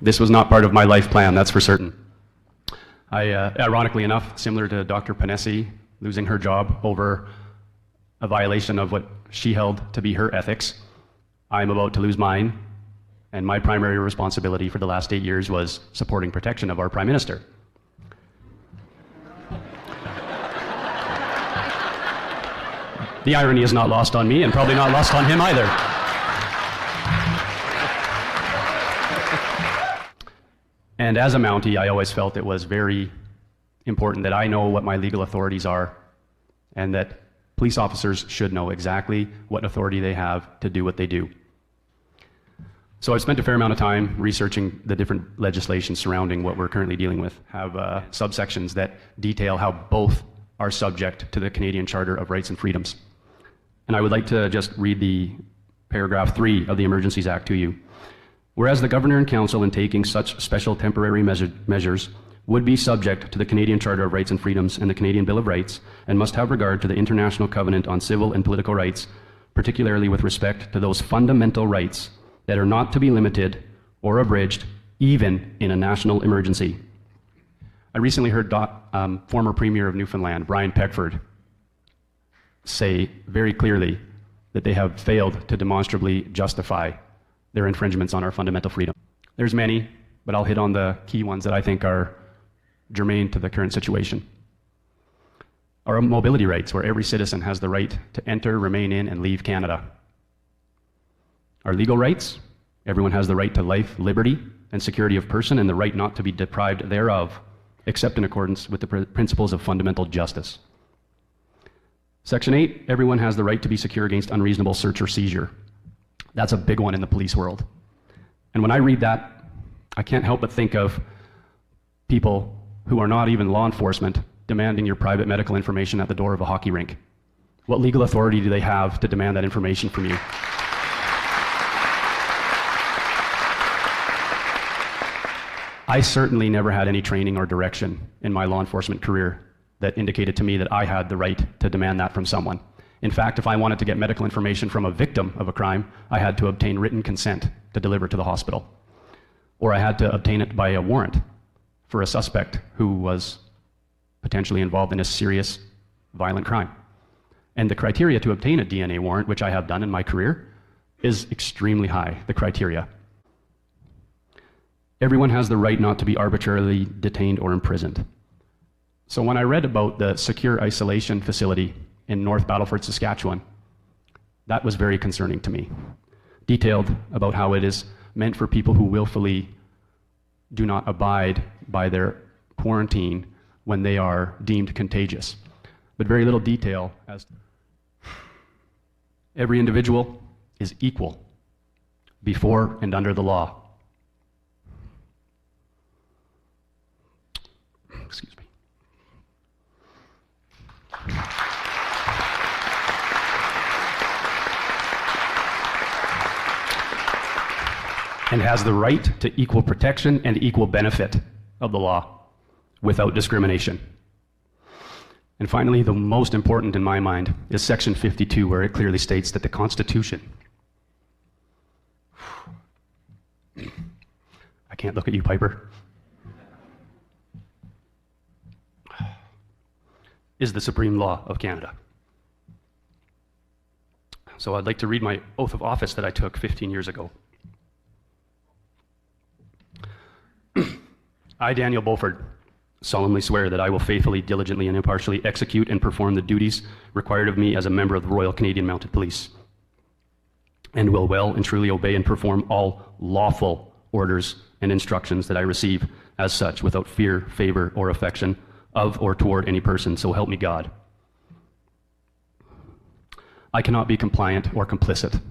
This was not part of my life plan, that's for certain. Ironically enough, similar to Dr. Panesi losing her job over a violation of what she held to be her ethics, I'm about to lose mine, and my primary responsibility for the last 8 years was supporting protection of our Prime Minister. The irony is not lost on me, and probably not lost on him either. And as a Mountie, I always felt it was very important that I know what my legal authorities are, and that police officers should know exactly what authority they have to do what they do. So I've spent a fair amount of time researching the different legislation surrounding what we're currently dealing with, have subsections that detail how both are subject to the Canadian Charter of Rights and Freedoms. And I would like to just read the paragraph 3 of the Emergencies Act to you. Whereas the Governor and Council, in taking such special temporary measures, would be subject to the Canadian Charter of Rights and Freedoms and the Canadian Bill of Rights, and must have regard to the International Covenant on Civil and Political Rights, particularly with respect to those fundamental rights that are not to be limited or abridged, even in a national emergency. I recently heard former Premier of Newfoundland, Brian Peckford, say very clearly that they have failed to demonstrably justify their infringements on our fundamental freedom. There's many, but I'll hit on the key ones that I think are germane to the current situation. Our mobility rights, where every citizen has the right to enter, remain in, and leave Canada. Our legal rights, everyone has the right to life, liberty, and security of person, and the right not to be deprived thereof, except in accordance with the principles of fundamental justice. Section 8, everyone has the right to be secure against unreasonable search or seizure. That's a big one in the police world. And when I read that, I can't help but think of people who are not even law enforcement demanding your private medical information at the door of a hockey rink. What legal authority do they have to demand that information from you? I certainly never had any training or direction in my law enforcement career that indicated to me that I had the right to demand that from someone. In fact, if I wanted to get medical information from a victim of a crime, I had to obtain written consent to deliver to the hospital. Or I had to obtain it by a warrant for a suspect who was potentially involved in a serious violent crime. And the criteria to obtain a DNA warrant, which I have done in my career, is extremely high, the criteria. Everyone has the right not to be arbitrarily detained or imprisoned. So when I read about the secure isolation facility in North Battleford, Saskatchewan, that was very concerning to me. Detailed about how it is meant for people who willfully do not abide by their quarantine when they are deemed contagious. But very little detail as to every individual is equal before and under the law. Excuse me. And has the right to equal protection and equal benefit of the law without discrimination. And finally, the most important in my mind is Section 52, where it clearly states that the Constitution, I can't look at you, Piper, is the supreme law of Canada. So I'd like to read my oath of office that I took 15 years ago. I, Daniel Bulford, solemnly swear that I will faithfully, diligently, and impartially execute and perform the duties required of me as a member of the Royal Canadian Mounted Police, and will well and truly obey and perform all lawful orders and instructions that I receive as such, without fear, favor, or affection of or toward any person, so help me God. I cannot be compliant or complicit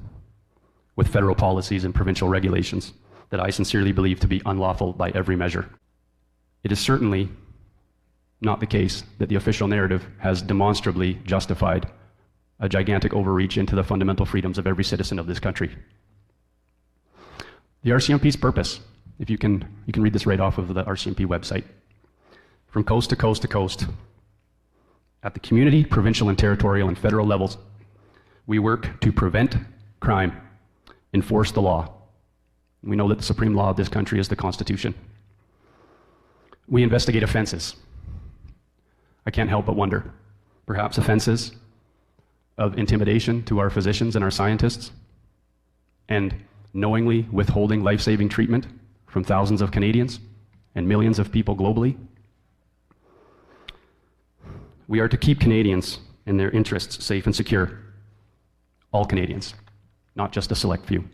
with federal policies and provincial regulations that I sincerely believe to be unlawful by every measure. It is certainly not the case that the official narrative has demonstrably justified a gigantic overreach into the fundamental freedoms of every citizen of this country. The RCMP's purpose, if you can read this right off of the RCMP website. From coast to coast to coast, at the community, provincial, and territorial and federal levels, we work to prevent crime, enforce the law, We know that the supreme law of this country is the Constitution. We investigate offenses. I can't help but wonder, perhaps offenses of intimidation to our physicians and our scientists, and knowingly withholding life-saving treatment from thousands of Canadians and millions of people globally. We are to keep Canadians and their interests safe and secure. All Canadians, not just a select few.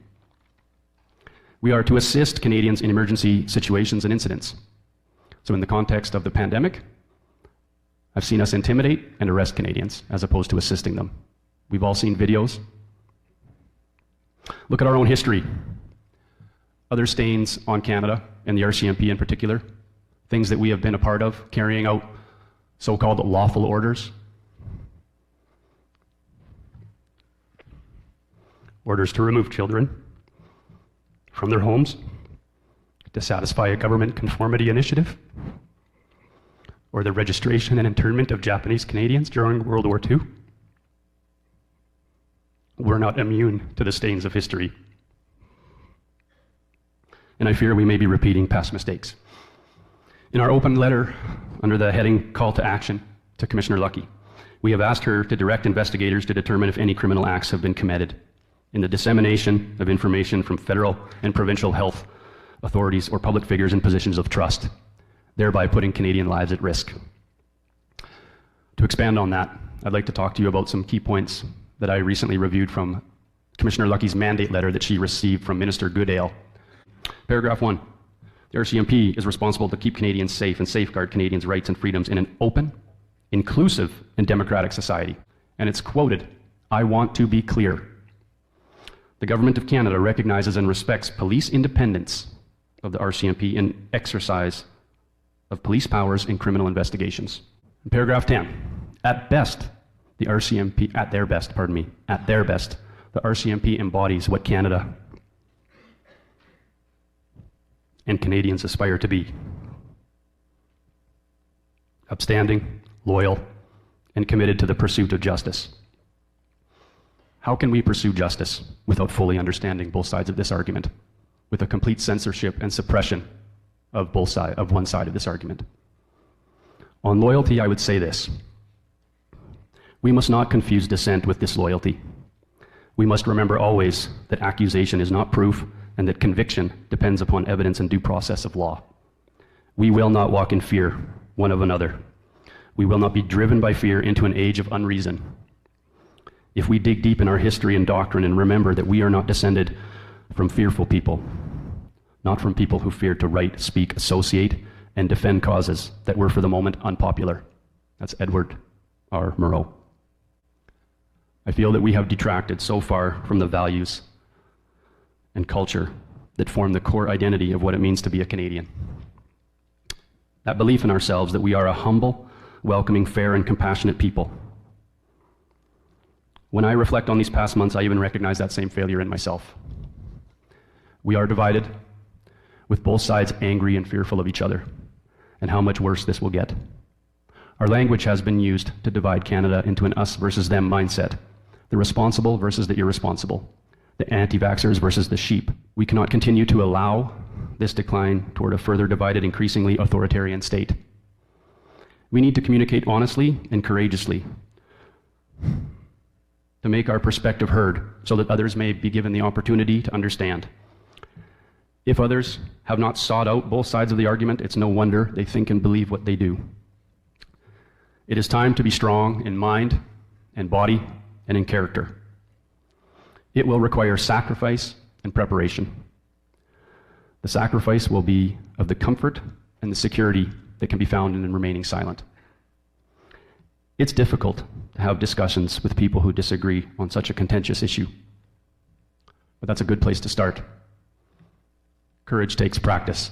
We are to assist Canadians in emergency situations and incidents. So in the context of the pandemic, I've seen us intimidate and arrest Canadians as opposed to assisting them. We've all seen videos. Look at our own history. Other stains on Canada, and the RCMP in particular, things that we have been a part of, carrying out so-called lawful orders. Orders to remove children from their homes to satisfy a government conformity initiative, or the registration and internment of Japanese Canadians during World War II. We're not immune to the stains of history. And I fear we may be repeating past mistakes. In our open letter, under the heading Call to Action to Commissioner Lucky, we have asked her to direct investigators to determine if any criminal acts have been committed in the dissemination of information from federal and provincial health authorities or public figures in positions of trust, thereby putting Canadian lives at risk. To expand on that, I'd like to talk to you about some key points that I recently reviewed from Commissioner Lucky's mandate letter that she received from Minister Goodale. Paragraph 1, the RCMP is responsible to keep Canadians safe and safeguard Canadians' rights and freedoms in an open, inclusive, and democratic society. And it's quoted, "I want to be clear. The Government of Canada recognizes and respects police independence of the RCMP in exercise of police powers in criminal investigations." In paragraph 10, at their best, the RCMP embodies what Canada and Canadians aspire to be: upstanding, loyal, and committed to the pursuit of justice. How can we pursue justice without fully understanding both sides of this argument, with a complete censorship and suppression of one side of this argument? On loyalty, I would say this: we must not confuse dissent with disloyalty. We must remember always that accusation is not proof, and that conviction depends upon evidence and due process of law. We will not walk in fear one of another. We will not be driven by fear into an age of unreason. If we dig deep in our history and doctrine and remember that we are not descended from fearful people, not from people who feared to write, speak, associate, and defend causes that were for the moment unpopular. That's Edward R. Murrow. I feel that we have detracted so far from the values and culture that form the core identity of what it means to be a Canadian. That belief in ourselves that we are a humble, welcoming, fair, and compassionate people. When I reflect on these past months, I even recognize that same failure in myself. We are divided, with both sides angry and fearful of each other, and how much worse this will get. Our language has been used to divide Canada into an us versus them mindset, the responsible versus the irresponsible, the anti-vaxxers versus the sheep. We cannot continue to allow this decline toward a further divided, increasingly authoritarian state. We need to communicate honestly and courageously to make our perspective heard so that others may be given the opportunity to understand. If others have not sought out both sides of the argument, it's no wonder they think and believe what they do. It is time to be strong in mind and body and in character. It will require sacrifice and preparation. The sacrifice will be of the comfort and the security that can be found in remaining silent. It's difficult to have discussions with people who disagree on such a contentious issue, but that's a good place to start. Courage takes practice.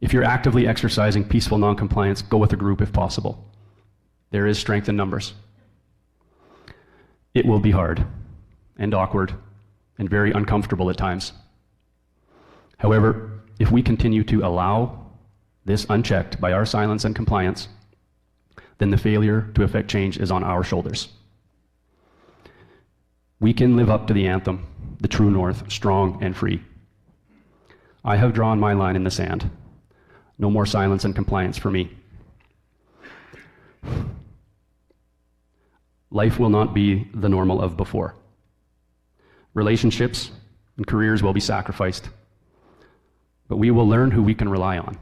If you're actively exercising peaceful noncompliance, go with a group if possible. There is strength in numbers. It will be hard and awkward and very uncomfortable at times. However, if we continue to allow this unchecked by our silence and compliance, then the failure to effect change is on our shoulders. We can live up to the anthem, the true north, strong and free. I have drawn my line in the sand. No more silence and compliance for me. Life will not be the normal of before. Relationships and careers will be sacrificed, but we will learn who we can rely on.